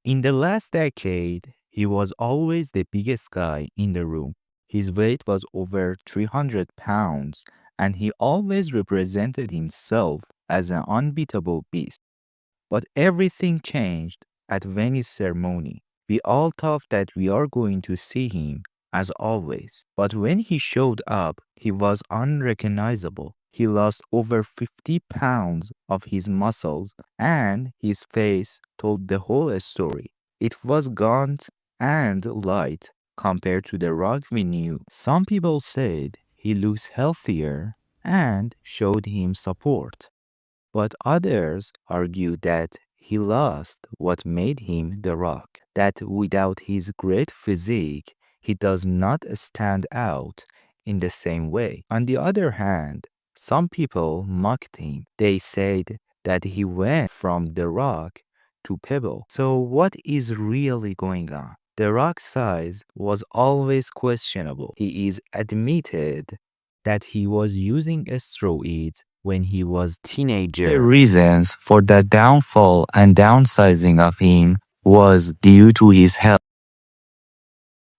In the last decade, he was always the biggest guy in the room. His weight was over 300 pounds, and he always represented himself as an unbeatable beast. But everything changed at Venice ceremony. We all thought that we are going to see him as always. But when he showed up, he was unrecognizable. He lost over 50 pounds of his muscles and his face told the whole story. It was gaunt and light compared to the Rock we knew. Some people said he looks healthier and showed him support. But others argue that he lost what made him The Rock, that without his great physique, he does not stand out in the same way. On the other hand, some people mocked him. They said that he went from The Rock to Pebble. So, what is really going on? The Rock's size was always questionable. He is admitted that he was using steroids when he was teenager. The reasons for the downfall and downsizing of him was due to his health.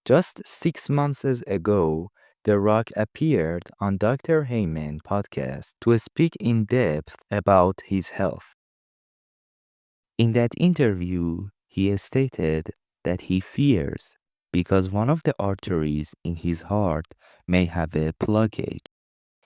Just 6 months ago, The Rock appeared on Dr. Heyman podcast to speak in depth about his health. In that interview, he stated that he fears because one of the arteries in his heart may have a blockage.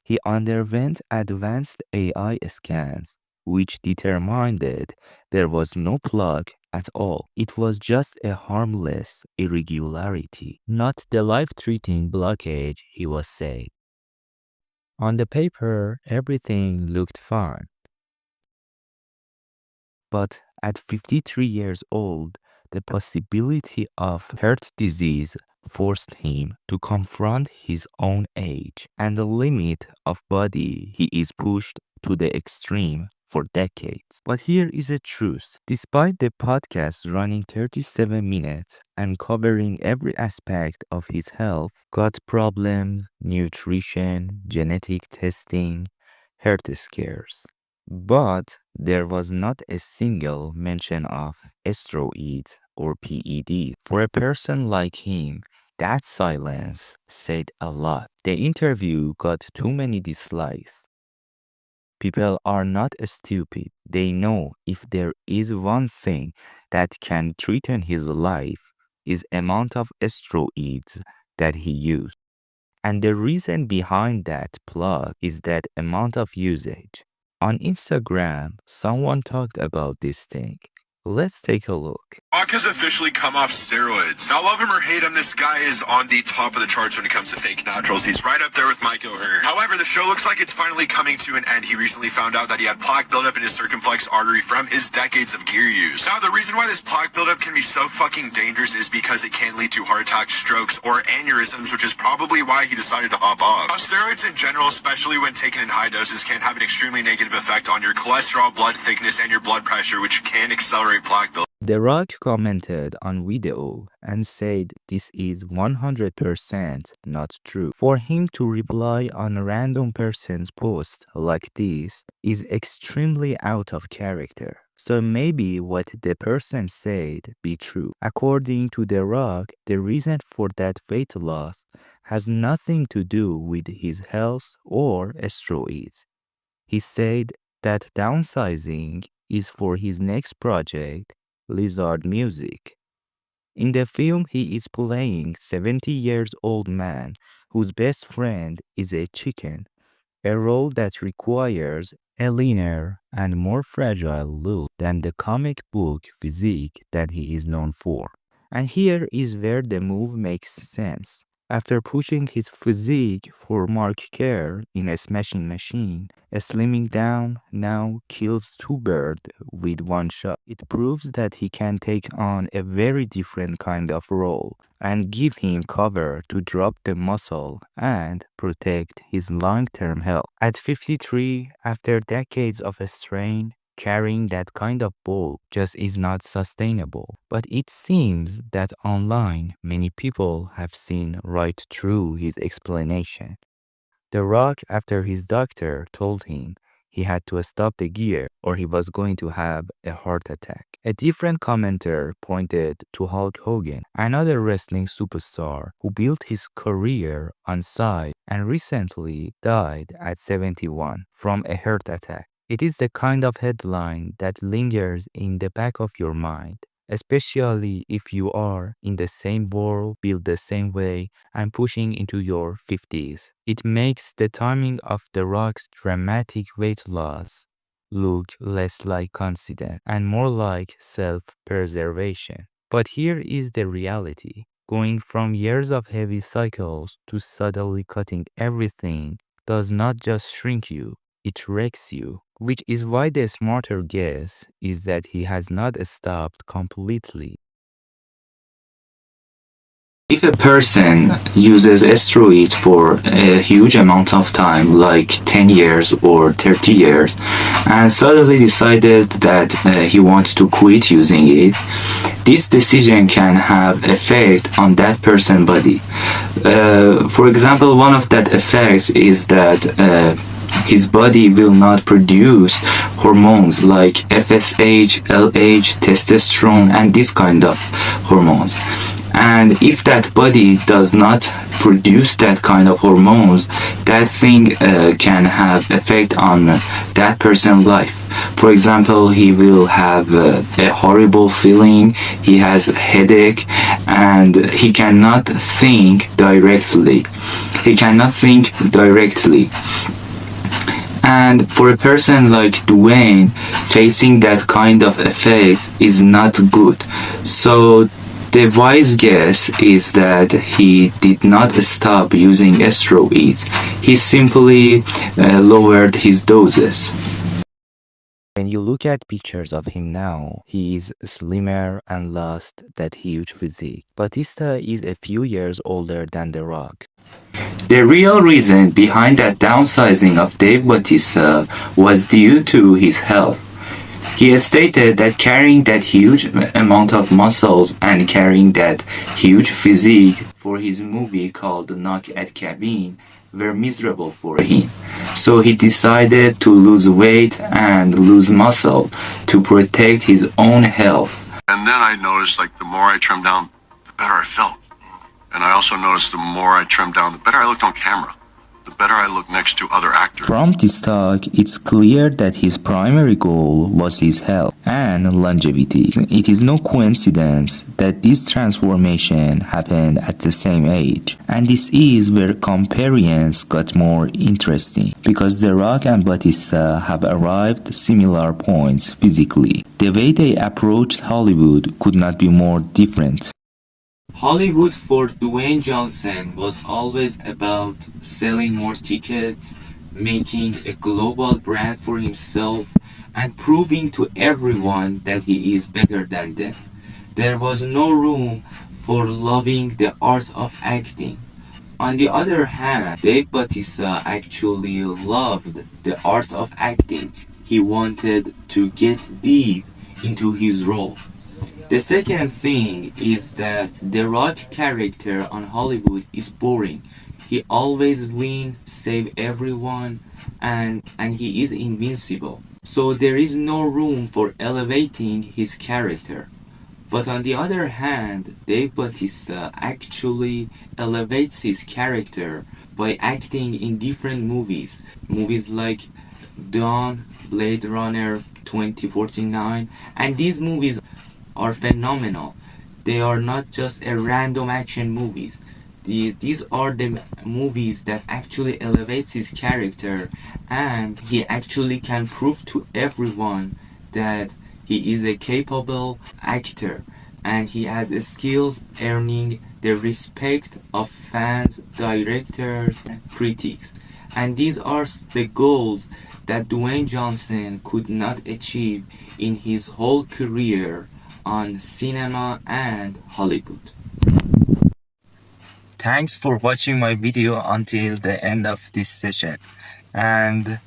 He underwent advanced AI scans, which determined that there was no plaque at all. It was just a harmless irregularity, not the life-threatening blockage, he was saying. On the paper, everything looked fine. But at 53 years old, the possibility of heart disease forced him to confront his own age and the limit of body he is pushed to the extreme for decades. But here is a truth. Despite the podcast running 37 minutes and covering every aspect of his health, gut problems, nutrition, genetic testing, heart scares, but there was not a single mention of steroids or PEDs. For a person like him, that silence said a lot. The interview got too many dislikes. People are not stupid. They know if there is one thing that can threaten his life is amount of steroids that he used. And the reason behind that plug is that amount of usage. On Instagram, someone talked about this thing. Let's take a look. Rock has officially come off steroids. Now, love him or hate him, this guy is on the top of the charts when it comes to fake naturals. He's right up there with Mike O'Hearn. However, the show looks like it's finally coming to an end. He recently found out that he had plaque buildup in his circumflex artery from his decades of gear use. Now, the reason why this plaque buildup can be so fucking dangerous is because it can lead to heart attacks, strokes, or aneurysms, which is probably why he decided to hop off. Now, steroids in general, especially when taken in high doses, can have an extremely negative effect on your cholesterol, blood thickness, and your blood pressure, which can accelerate plaque buildup. The Rock commented on video and said this is 100% not true. For him to reply on a random person's post like this is extremely out of character. So maybe what the person said be true. According to The Rock, the reason for that weight loss has nothing to do with his health or steroids. He said that downsizing is for his next project, Lizard Music. In the film, he is playing 70 years old man whose best friend is a chicken, a role that requires a leaner and more fragile look than the comic book physique that he is known for. And here is where the move makes sense. After pushing his physique for Mark Kerr in a smashing machine, slimming down now kills two birds with one shot. It proves that he can take on a very different kind of role and give him cover to drop the muscle and protect his long-term health. At 53, after decades of strain, carrying that kind of bulk just is not sustainable. But it seems that online, many people have seen right through his explanation. The Rock, after his doctor told him He had to stop the gear or he was going to have a heart attack. A different commenter pointed to Hulk Hogan, another wrestling superstar who built his career on size and recently died at 71 from a heart attack. It is the kind of headline that lingers in the back of your mind, especially if you are in the same world, built the same way, and pushing into your 50s. It makes the timing of The Rock's dramatic weight loss look less like coincidence and more like self-preservation. But here is the reality. Going from years of heavy cycles to suddenly cutting everything does not just shrink you, it wrecks you. Which is why the smarter guess is that he has not stopped completely. If a person uses steroids for a huge amount of time, like 10 years or 30 years, and suddenly decided that he wants to quit using it, this decision can have effect on that person's body. For example, one of that effects is that his body will not produce hormones like FSH, LH, testosterone, and this kind of hormones. And if that body does not produce that kind of hormones, that thing can have effect on that person's life. For example, he will have a horrible feeling, he has a headache, and he cannot think directly. He cannot think directly. And for a person like Dwayne, facing that kind of effects is not good. So the wise guess is that he did not stop using steroids. He simply lowered his doses. When you look at pictures of him now, he is slimmer and lost that huge physique. Batista is a few years older than The Rock. The real reason behind that downsizing of Dave Bautista was due to his health. He stated that carrying that huge amount of muscles and carrying that huge physique for his movie called Knock at Cabin were miserable for him. So he decided to lose weight and lose muscle to protect his own health. And then I noticed, like, the more I trimmed down, the better I felt. And I also noticed the more I trimmed down, the better I looked on camera. The better I looked next to other actors. From this talk, it's clear that his primary goal was his health and longevity. It is no coincidence that this transformation happened at the same age. And this is where comparisons got more interesting, because The Rock and Batista have arrived similar points physically. The way they approached Hollywood could not be more different. Hollywood for Dwayne Johnson was always about selling more tickets, making a global brand for himself, and proving to everyone that he is better than them. There was no room for loving the art of acting. On the other hand, Dave Bautista actually loved the art of acting. He wanted to get deep into his role. The second thing is that The Rock character on Hollywood is boring. He always wins, save everyone, and he is invincible. So there is no room for elevating his character. But on the other hand, Dave Bautista actually elevates his character by acting in different movies. Movies like Dawn, Blade Runner 2049, and these movies are phenomenal. They are not just a random action movies. These are the movies that actually elevates his character, and he actually can prove to everyone that he is a capable actor and he has skills earning the respect of fans, directors, and critics. And these are the goals that Dwayne Johnson could not achieve in his whole career on cinema and Hollywood. Thanks for watching my video until the end of this session. And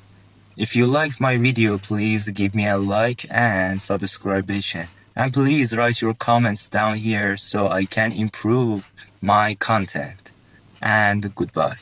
if you liked my video, please give me a like and subscription. And please write your comments down here so I can improve my content. And goodbye.